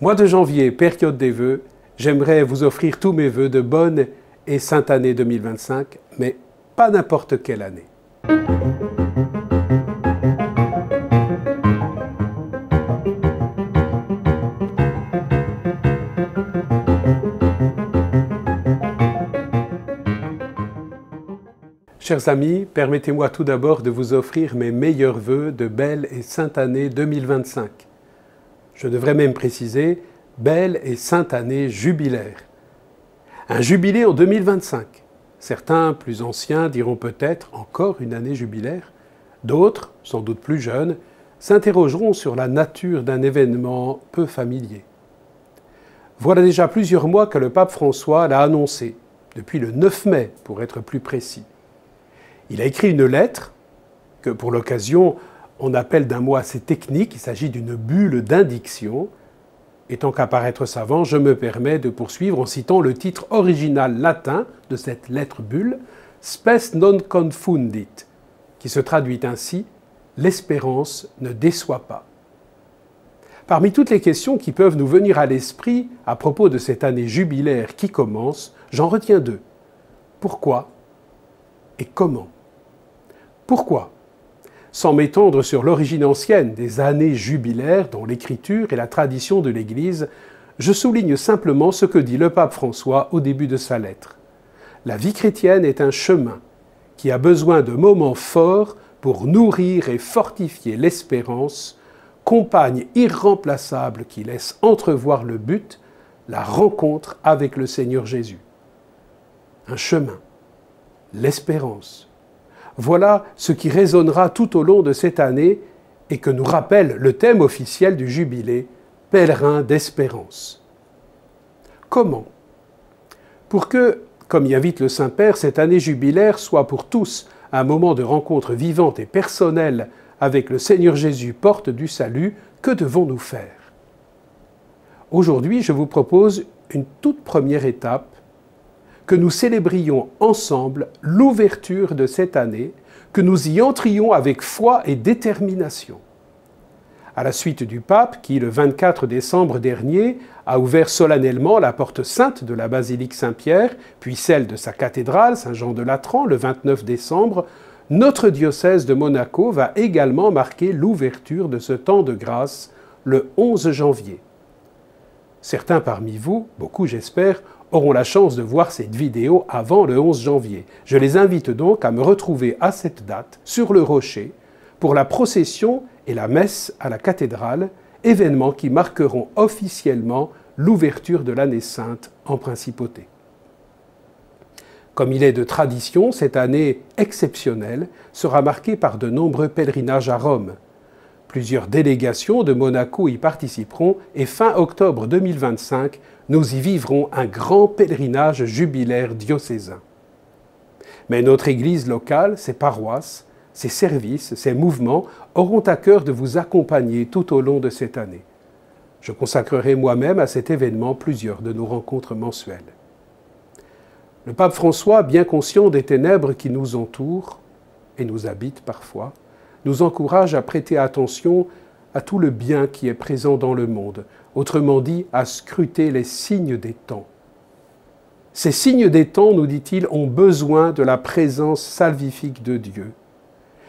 Mois de janvier, période des vœux, j'aimerais vous offrir tous mes vœux de bonne et sainte année 2025, mais pas n'importe quelle année. Chers amis, permettez-moi tout d'abord de vous offrir mes meilleurs vœux de belle et sainte année 2025. Je devrais même préciser, belle et sainte année jubilaire. Un jubilé en 2025. Certains, plus anciens, diront peut-être encore une année jubilaire. D'autres, sans doute plus jeunes, s'interrogeront sur la nature d'un événement peu familier. Voilà déjà plusieurs mois que le pape François l'a annoncé, depuis le 9 mai pour être plus précis. Il a écrit une lettre que, pour l'occasion, on appelle d'un mot assez technique, il s'agit d'une bulle d'indiction. Et tant qu'à paraître savant, je me permets de poursuivre en citant le titre original latin de cette lettre bulle, Spes non confundit, qui se traduit ainsi « L'espérance ne déçoit pas ». Parmi toutes les questions qui peuvent nous venir à l'esprit à propos de cette année jubilaire qui commence, j'en retiens deux. Pourquoi et comment? Pourquoi? Sans m'étendre sur l'origine ancienne des années jubilaires dont l'écriture et la tradition de l'Église, je souligne simplement ce que dit le pape François au début de sa lettre. La vie chrétienne est un chemin qui a besoin de moments forts pour nourrir et fortifier l'espérance, compagne irremplaçable qui laisse entrevoir le but, la rencontre avec le Seigneur Jésus. Un chemin, l'espérance. Voilà ce qui résonnera tout au long de cette année et que nous rappelle le thème officiel du jubilé, pèlerin d'espérance. Comment? Pour que, comme y invite le Saint-Père, cette année jubilaire soit pour tous un moment de rencontre vivante et personnelle avec le Seigneur Jésus, porte du salut, que devons-nous faire? Aujourd'hui, je vous propose une toute première étape, que nous célébrions ensemble l'ouverture de cette année, que nous y entrions avec foi et détermination. À la suite du pape qui, le 24 décembre dernier, a ouvert solennellement la porte sainte de la basilique Saint-Pierre, puis celle de sa cathédrale Saint-Jean-de-Latran le 29 décembre, notre diocèse de Monaco va également marquer l'ouverture de ce temps de grâce le 11 janvier. Certains parmi vous, beaucoup j'espère, auront la chance de voir cette vidéo avant le 11 janvier. Je les invite donc à me retrouver à cette date, sur le rocher, pour la procession et la messe à la cathédrale, événements qui marqueront officiellement l'ouverture de l'année sainte en principauté. Comme il est de tradition, cette année exceptionnelle sera marquée par de nombreux pèlerinages à Rome. Plusieurs délégations de Monaco y participeront et fin octobre 2025, nous y vivrons un grand pèlerinage jubilaire diocésain. Mais notre Église locale, ses paroisses, ses services, ses mouvements auront à cœur de vous accompagner tout au long de cette année. Je consacrerai moi-même à cet événement plusieurs de nos rencontres mensuelles. Le pape François, bien conscient des ténèbres qui nous entourent et nous habitent parfois, nous encourage à prêter attention à tout le bien qui est présent dans le monde, autrement dit, à scruter les signes des temps. Ces signes des temps, nous dit-il, ont besoin de la présence salvifique de Dieu.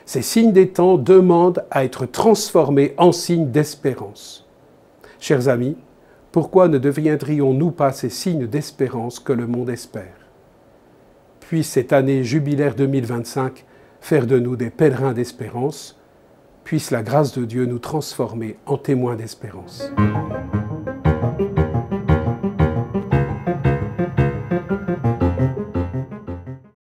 Ces signes des temps demandent à être transformés en signes d'espérance. Chers amis, pourquoi ne deviendrions-nous pas ces signes d'espérance que le monde espère? Puisse cette année jubilaire 2025 faire de nous des pèlerins d'espérance, puisse la grâce de Dieu nous transformer en témoins d'espérance.